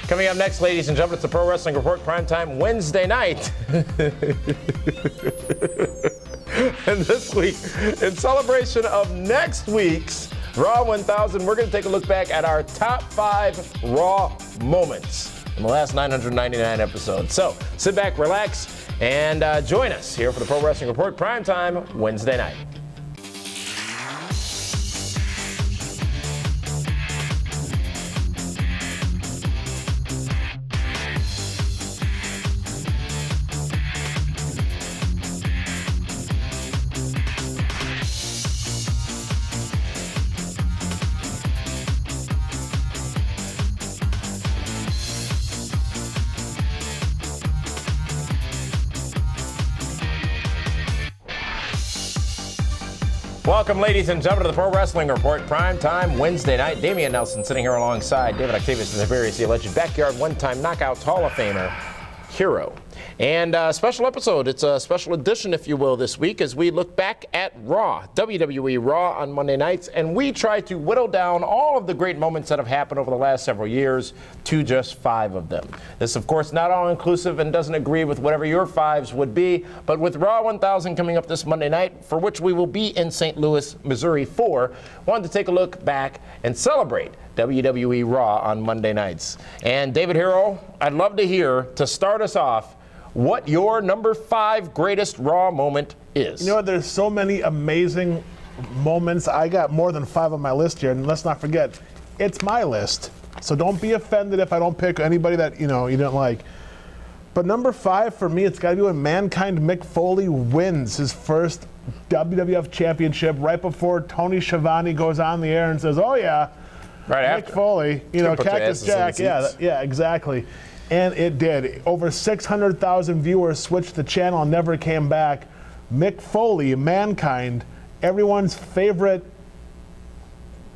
Coming up next, ladies and gentlemen, it's the Pro Wrestling Report Primetime Wednesday night. And this week, in celebration of next week's Raw 1000, we're going to take a look back at our top 5 Raw moments in the last 999 episodes. So sit back, relax, and join us here for the Pro Wrestling Report Primetime Wednesday night. Welcome, ladies and gentlemen, to the Pro Wrestling Report Primetime Wednesday night. Damian Nelson sitting here alongside David Octavius Zavarius, the alleged backyard one-time Knockouts Hall of Famer hero. And a special episode, it's a special edition, if you will, this week as we look back at Raw, WWE Raw on Monday nights, and we try to whittle down all of the great moments that have happened over the last several years to just 5 of them. This, of course, not all-inclusive and doesn't agree with whatever your 5s would be, but with Raw 1000 coming up this Monday night, for which we will be in St. Louis, Missouri for, wanted to take a look back and celebrate WWE Raw on Monday nights. And David Hero, I'd love to hear, to start us off, what your number 5 greatest Raw moment is. You know, there's so many amazing moments. I got more than 5 on my list here, and let's not forget, it's my list. So don't be offended if I don't pick anybody that, you didn't like. But number 5 for me, it's got to be when Mankind Mick Foley wins his first WWF Championship right before Tony Schiavone goes on the air and says, "Oh yeah, right Mick after. Foley, Cactus Jack." Yeah, exactly. And it did. Over 600,000 viewers switched the channel and never came back. Mick Foley, Mankind, everyone's favorite,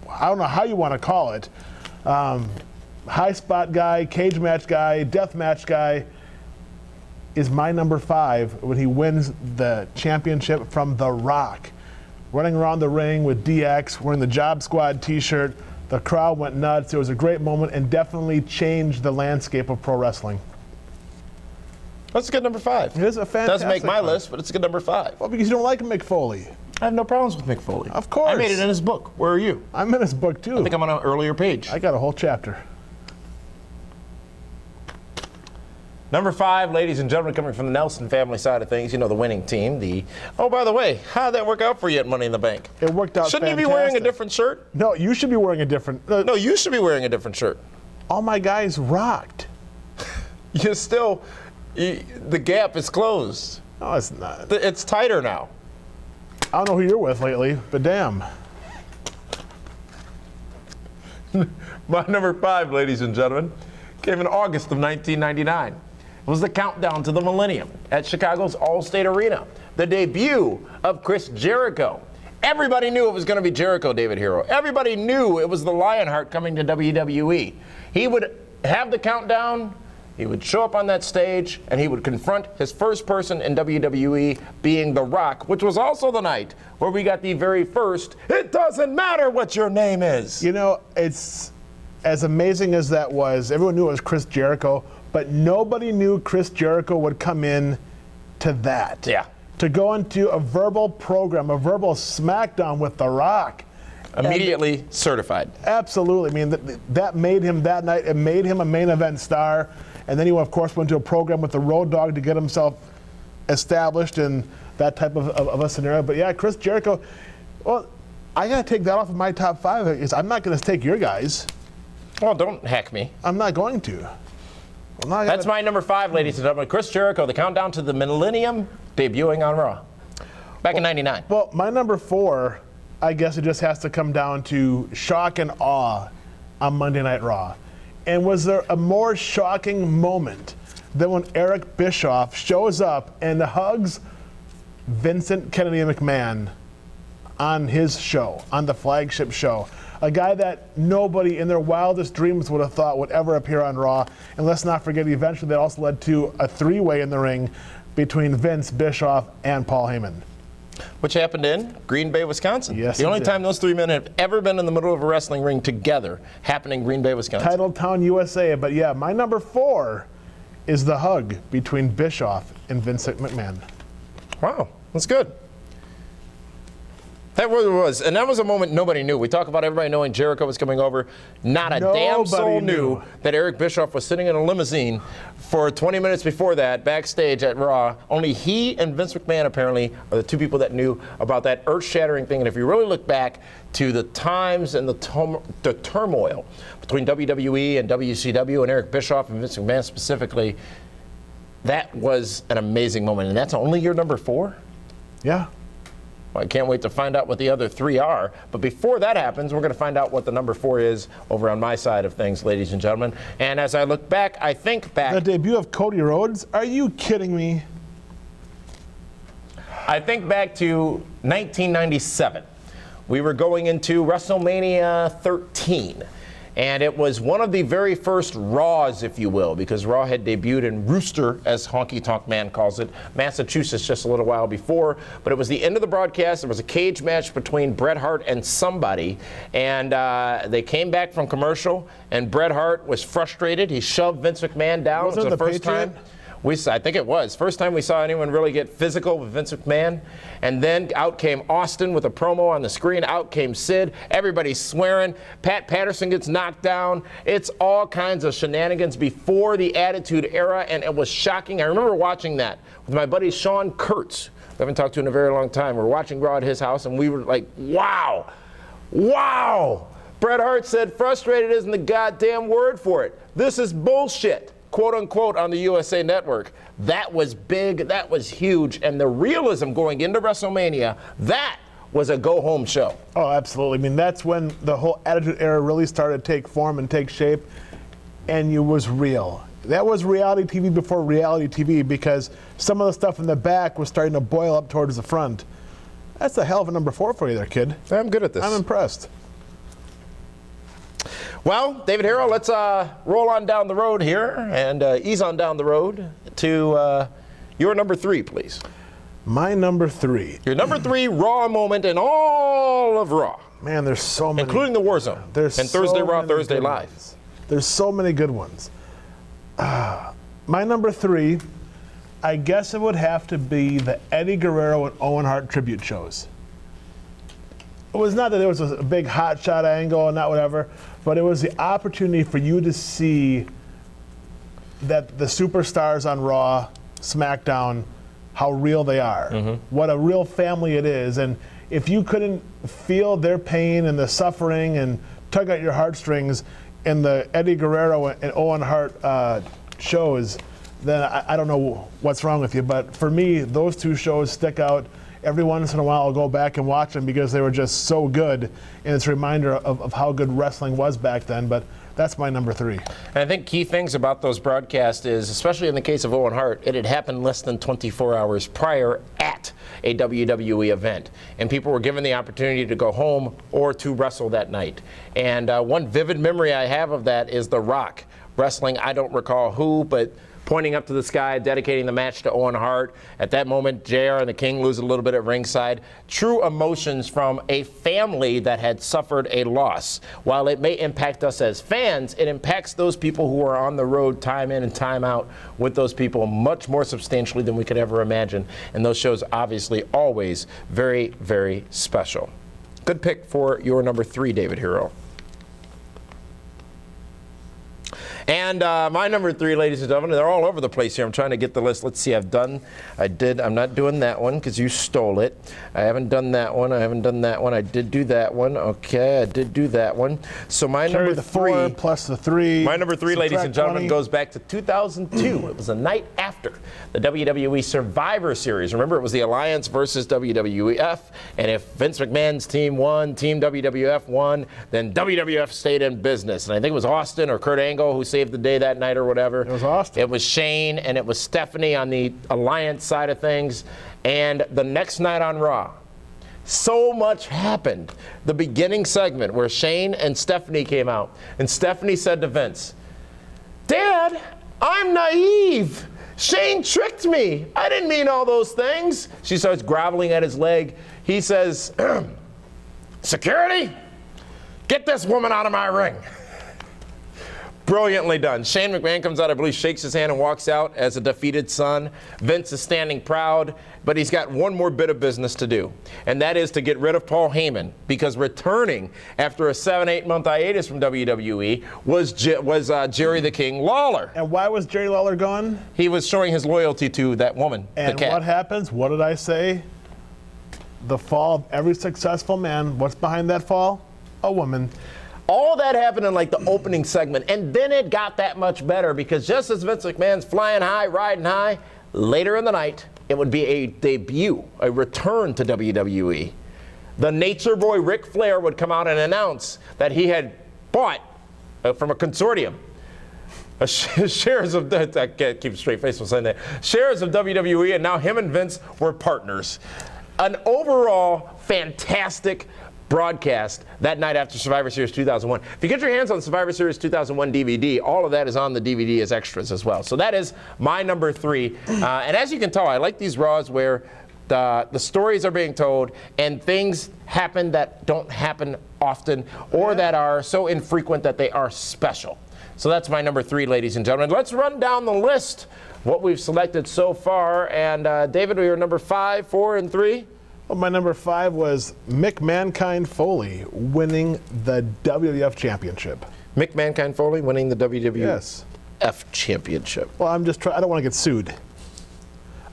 I don't know how you want to call it, high spot guy, cage match guy, death match guy, is my number 5 when he wins the championship from The Rock. Running around the ring with DX, wearing the Job Squad t-shirt. The crowd went nuts. It was a great moment and definitely changed the landscape of pro wrestling. That's a good number 5. It is a fantastic Doesn't make my one. list, but it's a good number 5. Well, because you don't like Mick Foley. I have no problems with Mick Foley. Of course. I made it in his book. Where are you? I'm in his book, too. I think I'm on an earlier page. I got a whole chapter. Number 5, ladies and gentlemen, coming from the Nelson family side of things, the winning team. Oh, by the way, how did that work out for you at Money in the Bank? It worked out Shouldn't fantastic. you be wearing a different shirt? No, you should be wearing a different. No, you should be wearing a different shirt. All my guys rocked. You're still, the gap is closed. No, it's not. It's tighter now. I don't know who you're with lately, but damn. My number 5, ladies and gentlemen, came in August of 1999. It was the countdown to the millennium at Chicago's Allstate Arena. The debut of Chris Jericho. Everybody knew it was going to be Jericho, David Hero. Everybody knew it was the Lionheart coming to WWE. He would have the countdown, he would show up on that stage, and he would confront his first person in WWE being The Rock, which was also the night where we got the very first, "It doesn't matter what your name is." It's as amazing as that was. Everyone knew it was Chris Jericho, but nobody knew Chris Jericho would come in to that. Yeah. To go into a verbal program, a verbal smackdown with The Rock. Immediately certified. Absolutely. I mean, that made him that night. It made him a main event star. And then he, of course, went to a program with the Road Dogg to get himself established in that type of a scenario. But yeah, Chris Jericho, well, I got to take that off of my top 5. I'm not going to take your guys. Well, don't hack me. I'm not going to. That's my number 5, ladies and gentlemen. Chris Jericho, the countdown to the millennium, debuting on Raw. Back in 99. Well, my number 4, I guess it just has to come down to shock and awe on Monday Night Raw. And was there a more shocking moment than when Eric Bischoff shows up and hugs Vincent Kennedy McMahon on his show, on the flagship show? A guy that nobody in their wildest dreams would have thought would ever appear on Raw. And let's not forget, eventually that also led to a 3-way in the ring between Vince, Bischoff, and Paul Heyman. Which happened in Green Bay, Wisconsin. Yes, the only time those three men have ever been in the middle of a wrestling ring together happened in Green Bay, Wisconsin. Titletown, USA. But yeah, my number 4 is the hug between Bischoff and Vince McMahon. Wow, that's good. That really was, and that was a moment nobody knew. We talk about everybody knowing Jericho was coming over. Not a damn soul knew that Eric Bischoff was sitting in a limousine for 20 minutes before that, backstage at Raw. Only he and Vince McMahon apparently are the two people that knew about that earth-shattering thing. And if you really look back to the times and the turmoil between WWE and WCW and Eric Bischoff and Vince McMahon specifically, that was an amazing moment. And that's only your number 4? Yeah. Well, I can't wait to find out what the other 3 are. But before that happens, we're going to find out what the number 4 is over on my side of things, ladies and gentlemen. And as I look back, I think back. The debut of Cody Rhodes? Are you kidding me? I think back to 1997. We were going into WrestleMania 13. And it was one of the very first Raws, if you will, because Raw had debuted in Rooster, as Honky Tonk Man calls it, Massachusetts just a little while before. But it was the end of the broadcast. There was a cage match between Bret Hart and somebody. And they came back from commercial, and Bret Hart was frustrated. He shoved Vince McMahon down. Wasn't it the first time? I think it was. First time we saw anyone really get physical with Vince McMahon. And then out came Austin with a promo on the screen. Out came Sid. Everybody's swearing. Pat Patterson gets knocked down. It's all kinds of shenanigans before the Attitude Era, and it was shocking. I remember watching that with my buddy Sean Kurtz, who I haven't talked to in a very long time. We were watching Raw at his house, and we were like, wow, wow. Bret Hart said frustrated isn't the goddamn word for it. This is bullshit, quote unquote, on the USA Network. That was big, that was huge, and the realism going into WrestleMania, that was a go-home show. Oh, absolutely. I mean, that's when the whole Attitude Era really started to take form and take shape, and it was real. That was reality TV before reality TV, because some of the stuff in the back was starting to boil up towards the front. That's a hell of a number 4 for you there, kid. I'm good at this. I'm impressed. Well, David Hero, let's roll on down the road here and ease on down the road to your number 3, please. My number 3. Your number 3 Raw moment in all of Raw. Man, there's so many. Including the War Zone. There's and Thursday so Raw, many Thursday good Live. ones. There's so many good ones. My number 3, I guess it would have to be the Eddie Guerrero and Owen Hart tribute shows. It was not that there was a big hot shot angle and not whatever, but it was the opportunity for you to see that the superstars on Raw, SmackDown, how real they are, what a real family it is. And if you couldn't feel their pain and the suffering and tug at your heartstrings in the Eddie Guerrero and Owen Hart shows, then I don't know what's wrong with you. But for me, those 2 shows stick out. Every once in a while I'll go back and watch them because they were just so good, and it's a reminder of how good wrestling was back then. But that's my number 3. And I think key things about those broadcasts is, especially in the case of Owen Hart, it had happened less than 24 hours prior at a WWE event. And people were given the opportunity to go home or to wrestle that night. And one vivid memory I have of that is The Rock wrestling, I don't recall who, but pointing up to the sky, dedicating the match to Owen Hart. At that moment, JR and the King lose a little bit at ringside. True emotions from a family that had suffered a loss. While it may impact us as fans, it impacts those people who are on the road time in and time out with those people much more substantially than we could ever imagine. And those shows obviously always very, very special. Good pick for your number 3, David Hero. And my number 3, ladies and gentlemen, they're all over the place here. I'm trying to get the list. Let's see, I'm not doing that one because you stole it. I haven't done that one. I did do that one. Okay, I did do that one. So my number 3. 4 plus the 3. My number 3, ladies and gentlemen, goes back to 2002. It was the night after the WWE Survivor Series. Remember, it was the Alliance versus WWF. And if Vince McMahon's team won, Team WWF won, then WWF stayed in business. And I think it was Austin or Kurt Angle who saved the day that night or whatever. It was Austin. It was Shane and it was Stephanie on the Alliance side of things. And the next night on Raw, so much happened. The beginning segment where Shane and Stephanie came out, and Stephanie said to Vince, "Dad, I'm naive." Shane tricked me. I didn't mean all those things. She starts groveling at his leg. He says, security, get this woman out of my ring. Brilliantly done. Shane McMahon comes out, I believe, shakes his hand and walks out as a defeated son. Vince is standing proud, but he's got one more bit of business to do, and that is to get rid of Paul Heyman, because returning after a 7-8 month hiatus from WWE was Jerry the King Lawler. And why was Jerry Lawler gone? He was showing his loyalty to that woman, and the cat. What happens? What did I say? The fall of every successful man. What's behind that fall? A woman. All that happened in like the opening segment, and then it got that much better, because just as Vince McMahon's flying high, riding high, later in the night, it would be a debut, a return to WWE. The Nature Boy Ric Flair would come out and announce that he had bought from a consortium shares of, I can't keep a straight face from saying that, shares of WWE, and now him and Vince were partners. An overall fantastic broadcast that night after Survivor Series 2001. If you get your hands on the Survivor Series 2001 DVD, all of that is on the DVD as extras as well. So that is my number 3. And as you can tell, I like these Raws where the stories are being told and things happen that don't happen often, or that are so infrequent that they are special. So that's my number 3, ladies and gentlemen. Let's run down the list, what we've selected so far. And David, we are number 5, 4, and 3. Well, my number 5 was Mick Mankind Foley winning the WWF Championship. Mick Mankind Foley winning the WWF Yes. Championship. Well, I don't want to get sued.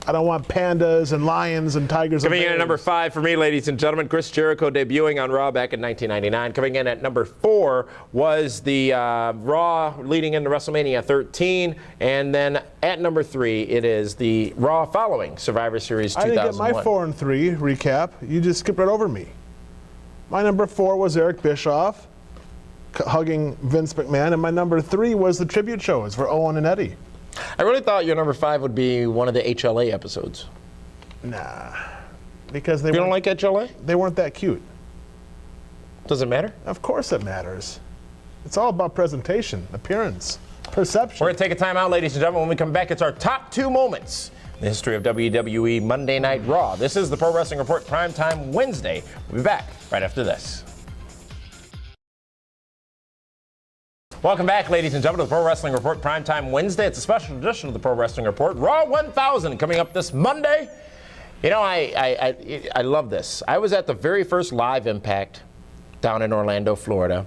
I don't want pandas and lions and tigers. Coming in at number 5 for me, ladies and gentlemen, Chris Jericho debuting on Raw back in 1999. Coming in at number 4 was the Raw leading into WrestleMania 13. And then at number 3, it is the Raw following Survivor Series 2001. I didn't get my 4 and 3 recap. You just skipped right over me. My number 4 was Eric Bischoff hugging Vince McMahon. And my number 3 was the tribute shows for Owen and Eddie. I really thought your number 5 would be one of the HLA episodes. Nah, because You don't like HLA? They weren't that cute. Does it matter? Of course it matters. It's all about presentation, appearance, perception. We're going to take a time out, ladies and gentlemen. When we come back, it's our top 2 moments in the history of WWE Monday Night Raw. This is the Pro Wrestling Report Primetime Wednesday. We'll be back right after this. Welcome back, ladies and gentlemen, to the Pro Wrestling Report Primetime Wednesday. It's a special edition of the Pro Wrestling Report. Raw 1000 coming up this Monday. You know, I love this. I was at the very first live Impact down in Orlando, Florida,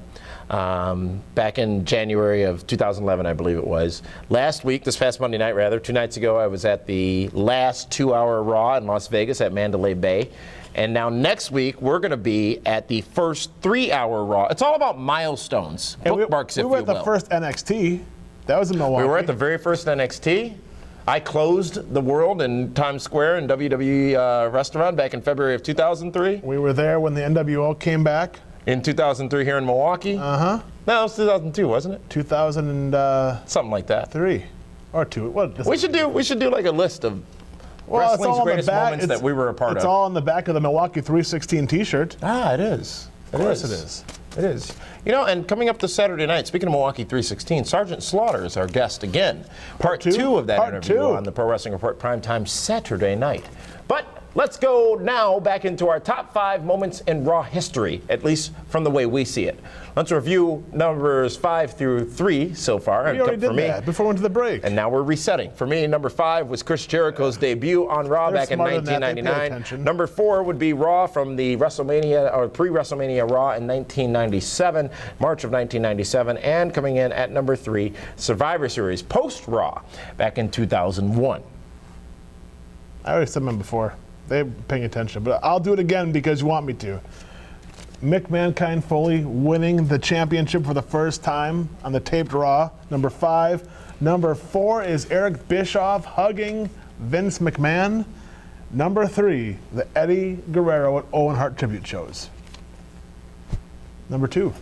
back in January of 2011, I believe it was. Last week, this past Monday night, rather, 2 nights ago, I was at the last 2-hour Raw in Las Vegas at Mandalay Bay. And now next week, we're going to be at the first 3-hour Raw. It's all about milestones, bookmarks, if you will. We were at the first NXT. That was in Milwaukee. We were at the very first NXT. I closed the world in Times Square in WWE restaurant back in February of 2003. We were there when the NWO came back. In 2003 here in Milwaukee. Uh-huh. No, it was 2002, wasn't it? 2003. Something like that. Or 2. What? We should do like a list of wrestling's greatest moments that we were a part of. It's all on the back of the Milwaukee 316 T-shirt. Ah, it is. Of course it is. It is. You know, and coming up this Saturday night, speaking of Milwaukee 316, Sergeant Slaughter is our guest again. Part 2 of that interview on the Pro Wrestling Report Primetime Saturday night. But let's go now back into our top 5 moments in Raw history, at least from the way we see it. Let's review numbers 5 through 3 so far. We already did that before we went to the break. And now we're resetting. For me, number 5 was Chris Jericho's debut on Raw back in 1999. Number 4 would be Raw from the WrestleMania or pre-WrestleMania Raw in 1997, March of 1997. And coming in at number 3, Survivor Series post-Raw back in 2001. I already said them before. They're paying attention, but I'll do it again because you want me to. Mick Mankind Foley winning the championship for the first time on the taped Raw, number 5. Number 4 is Eric Bischoff hugging Vince McMahon. Number 3, the Eddie Guerrero and Owen Hart tribute shows. Number 2.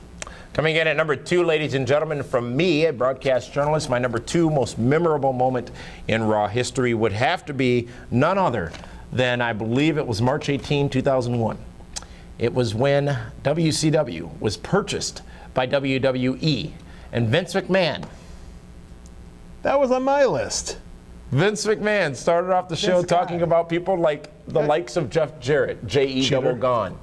Coming in at number 2, ladies and gentlemen, from me, a broadcast journalist, my number 2 most memorable moment in Raw history would have to be none other than, I believe it was March 18, 2001. It was when WCW was purchased by WWE and Vince McMahon. That was on my list. Vince McMahon started off the show talking about people like the likes of Jeff Jarrett, J.E. Double Gone.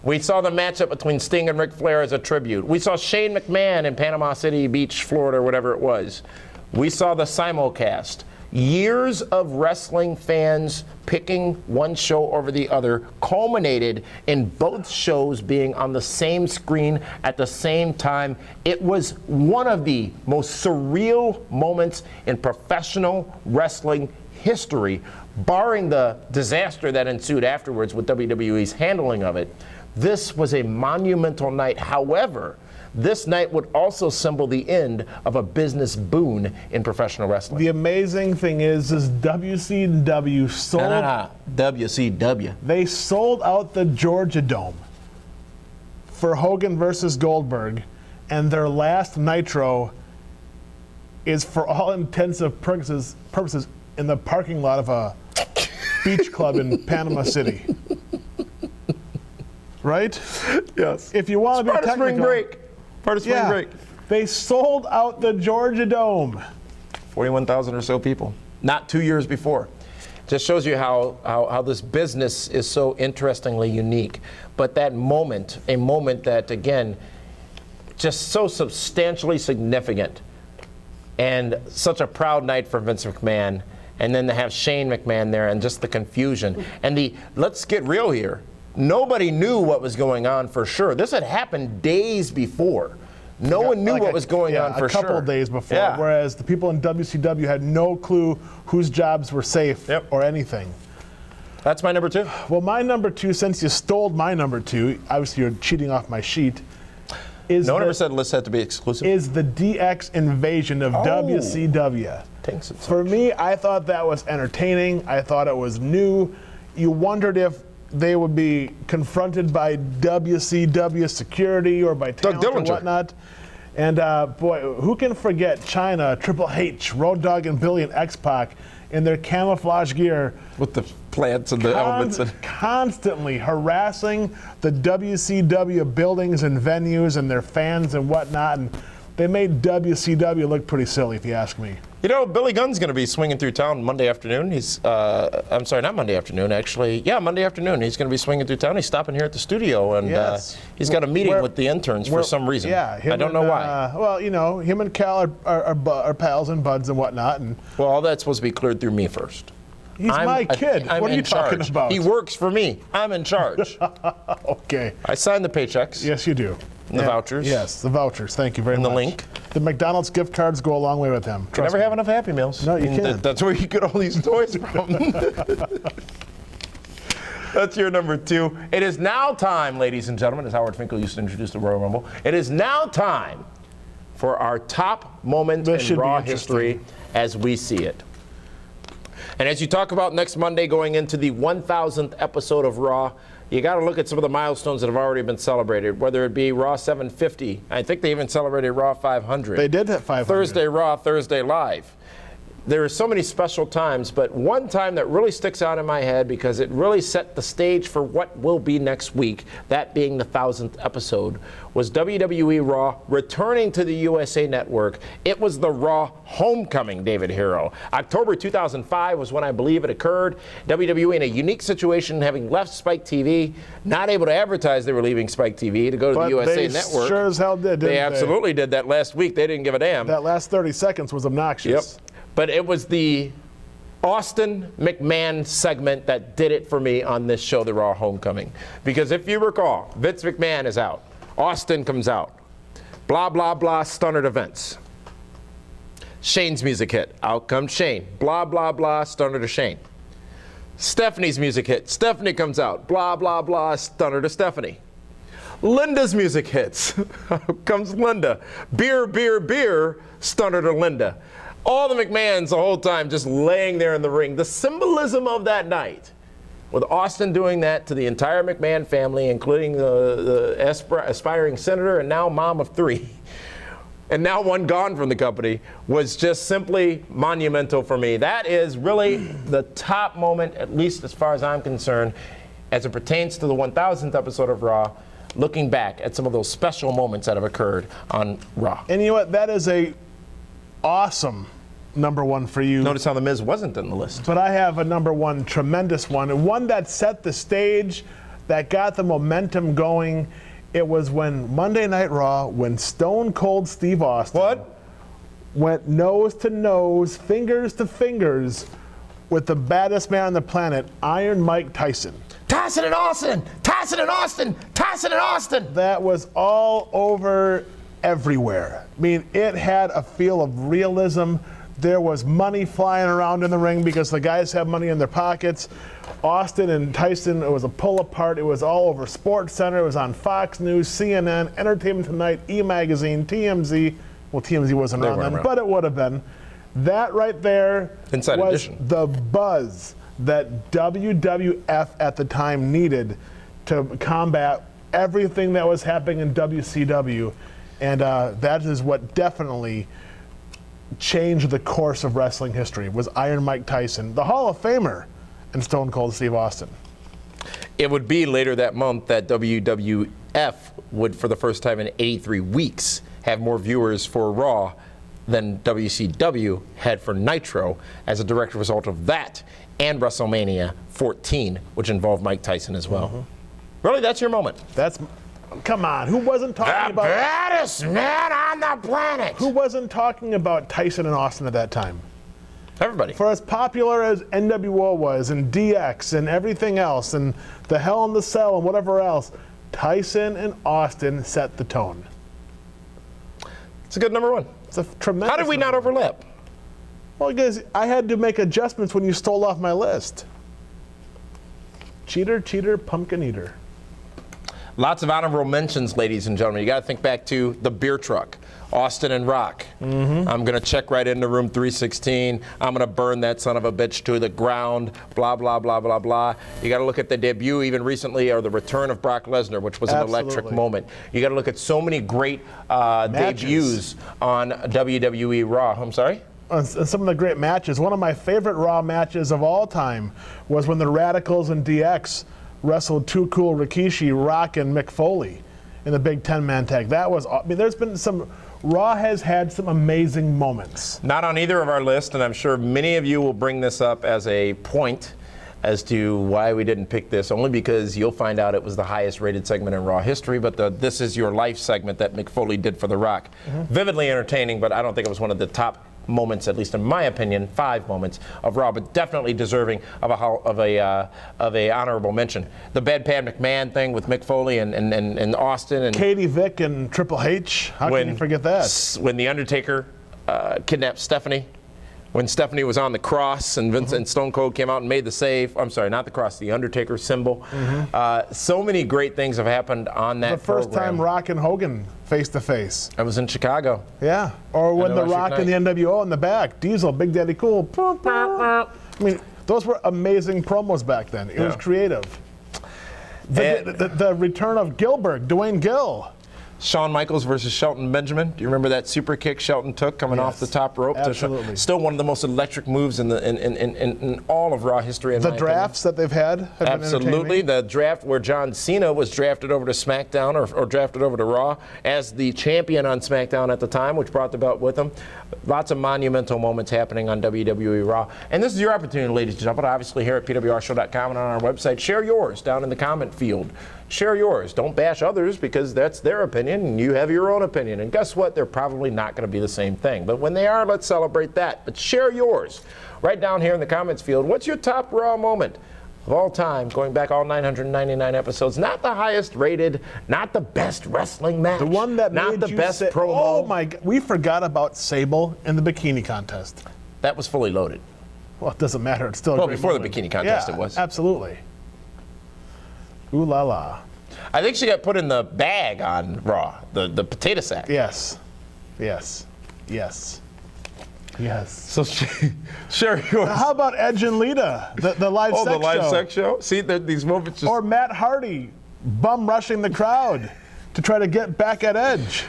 We saw the matchup between Sting and Ric Flair as a tribute. We saw Shane McMahon in Panama City Beach, Florida, or whatever it was. We saw the simulcast. Years of wrestling fans picking one show over the other culminated in both shows being on the same screen at the same time. It was one of the most surreal moments in professional wrestling history, barring the disaster that ensued afterwards with WWE's handling of it. This was a monumental night. However, this night would also symbol the end of a business boon in professional wrestling. The amazing thing is WCW sold... WCW. They sold out the Georgia Dome for Hogan versus Goldberg, and their last Nitro is, for all intensive purposes in the parking lot of a beach club in Panama City. Right? Yes. If you want to be part technical, of spring break. Part of spring break. They sold out the Georgia Dome. 41,000 or so people. Not 2 years before. Just shows you how this business is so interestingly unique. But that moment, a moment that, again, just so substantially significant, and such a proud night for Vince McMahon, and then to have Shane McMahon there, and just the confusion. And let's get real here. Nobody knew what was going on for sure. This had happened days before. No one knew what was going on for sure. A couple of days before, whereas the people in WCW had no clue whose jobs were safe or anything. That's my number 2. Well, my number 2, since you stole my number 2, obviously you're cheating off my sheet, is no one ever said lists had to be exclusive. Is the DX invasion of WCW. For me, I thought that was entertaining. I thought it was new. You wondered if they would be confronted by WCW security or by talent or whatnot. And boy, who can forget Chyna, Triple H, Road Dogg and Billy and X-Pac in their camouflage gear. With the plants and the elements. Constantly harassing the WCW buildings and venues and their fans and whatnot. And they made WCW look pretty silly, if you ask me. You know, Billy Gunn's going to be swinging through town Monday afternoon. I'm sorry, not Monday afternoon, actually. Yeah, Monday afternoon. He's going to be swinging through town. He's stopping here at the studio, and he's got a meeting with the interns for some reason. Yeah, I don't know why. Well, you know, him and Cal are pals and buds and whatnot. And well, all that's supposed to be cleared through me first. He's my kid. What are you talking about? He works for me. I'm in charge. Okay. I signed the paychecks. Yes, you do. And the vouchers. Yes, the vouchers. Thank you very much. And the link. The McDonald's gift cards go a long way with him. You never have enough Happy Meals. No, you can't. That's where you get all these toys from. That's your number 2. It is now time, ladies and gentlemen, as Howard Finkel used to introduce the Royal Rumble. It is now time for our top moment in Raw history as we see it. And as you talk about next Monday going into the 1,000th episode of Raw, you got to look at some of the milestones that have already been celebrated, whether it be Raw 750. I think they even celebrated Raw 500. They did have 500. Thursday Raw, Thursday Live. There are so many special times, but one time that really sticks out in my head because it really set the stage for what will be next week, that being the 1,000th episode, was WWE Raw returning to the USA Network. It was the Raw Homecoming, David Hero. October 2005 was when I believe it occurred. WWE in a unique situation, having left Spike TV, not able to advertise they were leaving Spike TV to go to the USA Network. Sure as hell did, didn't they? They absolutely did that last week. They didn't give a damn. That last 30 seconds was obnoxious. Yep. But it was the Austin McMahon segment that did it for me on this show, The Raw Homecoming. Because if you recall, Vince McMahon is out. Austin comes out. Blah, blah, blah, stunner events. Shane's music hit. Out comes Shane. Blah, blah, blah, stunner to Shane. Stephanie's music hit. Stephanie comes out. Blah, blah, blah, stunner to Stephanie. Linda's music hits. Out comes Linda. Beer, beer, beer, stunner to Linda. All the McMahons the whole time just laying there in the ring. The symbolism of that night, with Austin doing that to the entire McMahon family, including the aspiring senator and now mom of 3, and now one gone from the company, was just simply monumental for me. That is really the top moment, at least as far as I'm concerned, as it pertains to the 1,000th episode of Raw, looking back at some of those special moments that have occurred on Raw. And you know what? That is a awesome number one for you. Notice how The Miz wasn't in the list. But I have a number one, tremendous one, and one that set the stage, that got the momentum going. It was when Monday Night Raw, when Stone Cold Steve Austin went nose to nose, fingers to fingers with the baddest man on the planet, Iron Mike Tyson. Tyson and Austin! Tyson and Austin! Tyson and Austin! That was all over everywhere. I mean, it had a feel of realism. There was money flying around in the ring because the guys have money in their pockets. Austin and Tyson, it was a pull apart. It was all over SportsCenter. It was on Fox News, CNN, Entertainment Tonight, E! Magazine, TMZ. Well, TMZ wasn't around then, but it would have been. That right there Inside was Edition. the buzz that WWF at the time needed to combat everything that was happening in WCW. And that is what definitely changed the course of wrestling history, was Iron Mike Tyson, the Hall of Famer, and Stone Cold Steve Austin. It would be later that month that WWF would, for the first time in 83 weeks, have more viewers for Raw than WCW had for Nitro, as a direct result of that and WrestleMania 14, which involved Mike Tyson as well. Mm-hmm. Really, that's your moment? Come on, who wasn't talking about... The baddest man on the planet! Who wasn't talking about Tyson and Austin at that time? Everybody. For as popular as NWO was, and DX, and everything else, and the Hell in the Cell, and whatever else, Tyson and Austin set the tone. It's a good number one. It's a tremendous... How did we not overlap? Well, because I had to make adjustments when you stole off my list. Cheater, cheater, pumpkin eater. Lots of honorable mentions, ladies and gentlemen. You got to think back to the beer truck, Austin and Rock. Mm-hmm. I'm going to check right into room 316. I'm going to burn that son of a bitch to the ground, blah, blah, blah, blah, blah. You got to look at the debut even recently, or the return of Brock Lesnar, which was an electric moment. You got to look at so many great debuts on WWE Raw. I'm sorry? Some of the great matches. One of my favorite Raw matches of all time was when the Radicals and DX wrestled Too Cool Rikishi, Rock, and Mick Foley in the big 10-man tag. That was, I mean, there's been some, Raw has had some amazing moments. Not on either of our lists, and I'm sure many of you will bring this up as a point as to why we didn't pick this, only because you'll find out it was the highest rated segment in Raw history, but the This Is Your Life segment that Mick Foley did for The Rock. Mm-hmm. Vividly entertaining, but I don't think it was one of the top moments, at least in my opinion, 5 moments of Raw, but definitely deserving of a honorable mention. The Bad Pat McMahon thing with Mick Foley and Austin and Katie Vick and Triple H. How can you forget that? When The Undertaker kidnapped Stephanie. When Stephanie was on the cross and Vince and Stone Cold came out and made the save. I'm sorry, not the cross, the Undertaker symbol. Mm-hmm. So many great things have happened on that program. The first time Rock and Hogan face to face. I was in Chicago. Yeah. Or when The Rock and the NWO in the back. Diesel, Big Daddy Cool. I mean, those were amazing promos back then. It was creative. The return of Gilbert, Dwayne Gill. Shawn Michaels versus Shelton Benjamin. Do you remember that super kick Shelton took coming off the top rope? Absolutely. Still one of the most electric moves in all of Raw history. The drafts that they've had have absolutely. The draft where John Cena was drafted over to SmackDown or drafted over to Raw as the champion on SmackDown at the time, which brought the belt with him. Lots of monumental moments happening on WWE Raw. And this is your opportunity, ladies and gentlemen, obviously here at pwrshow.com and on our website. Share yours down in the comment field. Share yours. Don't bash others, because that's their opinion and you have your own opinion. And guess what? They're probably not going to be the same thing. But when they are, let's celebrate that. But share yours. Right down here in the comments field. What's your top Raw moment of all time, going back all 999 episodes? Not the highest rated, not the best wrestling match. The one that not made the you best say, promo. Oh my God, we forgot about Sable in the bikini contest. That was fully loaded. Well, it doesn't matter. It's still a great before moment. The bikini contest it was. Absolutely. Ooh la la. I think she got put in the bag on Raw, the potato sack. Yes. Yes. Yes. Yes. So share yours. How about Edge and Lita, the live sex show? Oh, the live sex show? See, these moments just... Or Matt Hardy bum rushing the crowd to try to get back at Edge.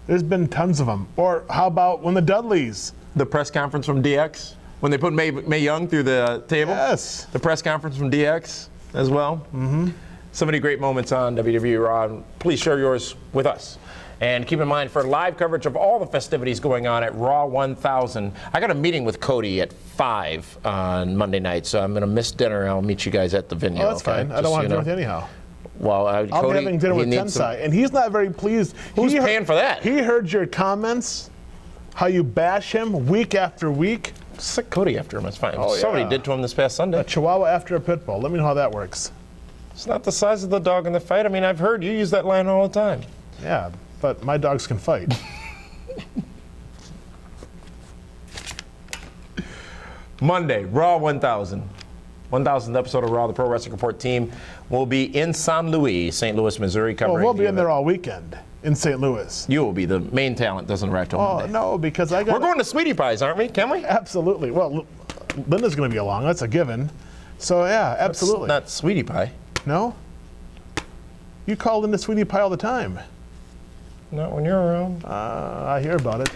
There's been tons of them. Or how about when the Dudleys? The press conference from DX? When they put Mae Young through the table? Yes. The press conference from DX as well? Mm-hmm. So many great moments on WWE Raw. Please share yours with us. And keep in mind, for live coverage of all the festivities going on at Raw 1000, I got a meeting with Cody at 5 on Monday night, so I'm going to miss dinner. I'll meet you guys at the venue. Oh, that's fine. I don't want to do it anyhow. Well, I'll Cody, be having dinner with Tensai, and he's not very pleased. Who's paying for that? He heard your comments, how you bash him week after week. Sick Cody after him, it's fine. Oh, Somebody yeah. did to him this past Sunday. A Chihuahua after a pit bull. Let me know how that works. It's not the size of the dog in the fight. I mean, I've heard you use that line all the time. Yeah, but my dogs can fight. Monday, Raw 1000. 1000th episode of Raw, the Pro Wrestling Report team will be in San Luis, St. Louis, Missouri, covering. Well, we'll be in there all weekend in St. Louis. You will be. The main talent doesn't arrive till Monday. No, because I got. We're going to Sweetie Pies, aren't we? Can we? Absolutely. Well, Linda's going to be along. That's a given. So yeah, absolutely. That's not Sweetie Pie. No. You call Linda Sweetie Pie all the time. Not when you're around. I hear about it.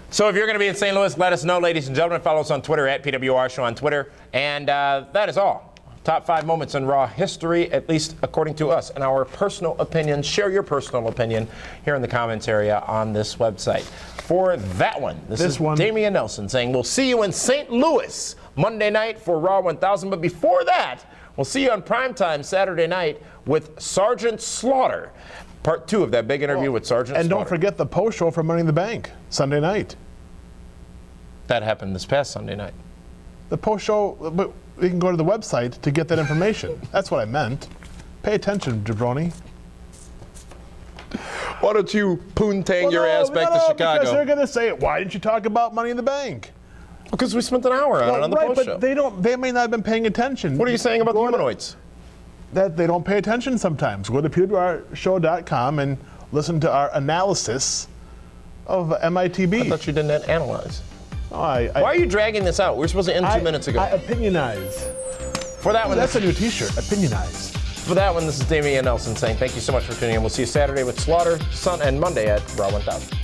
So if you're going to be in St. Louis, let us know, ladies and gentlemen. Follow us on Twitter at PWR Show on Twitter. And that is all. Top 5 moments in Raw history, at least according to us, and our personal opinions. Share your personal opinion here in the comments area on this website. For that one, this is Damian Nelson saying, we'll see you in St. Louis Monday night for Raw 1000. But before that, we'll see you on PrimeTime Saturday night with Sergeant Slaughter. Part 2 of that big interview with Sergeant Slaughter. And don't forget the post show for Money in the Bank, Sunday night. That happened this past Sunday night. The post show, but you can go to the website to get that information. That's what I meant. Pay attention, jabroni. Why don't you poontang your ass back to Chicago? Because they're going to say, why didn't you talk about Money in the Bank? Because we spent an hour on it on the post show. But they may not have been paying attention. What are you saying about the humanoids? That they don't pay attention sometimes. Go to PWRshow.com and listen to our analysis of MITB. I thought you didn't analyze. Oh, why are you dragging this out? We were supposed to end 2 minutes ago. I opinionize. For that one, that's a new T-shirt. Opinionize. For that one, this is Damian Nelson saying thank you so much for tuning in. We'll see you Saturday with Slaughter, and Monday at Raw 1000.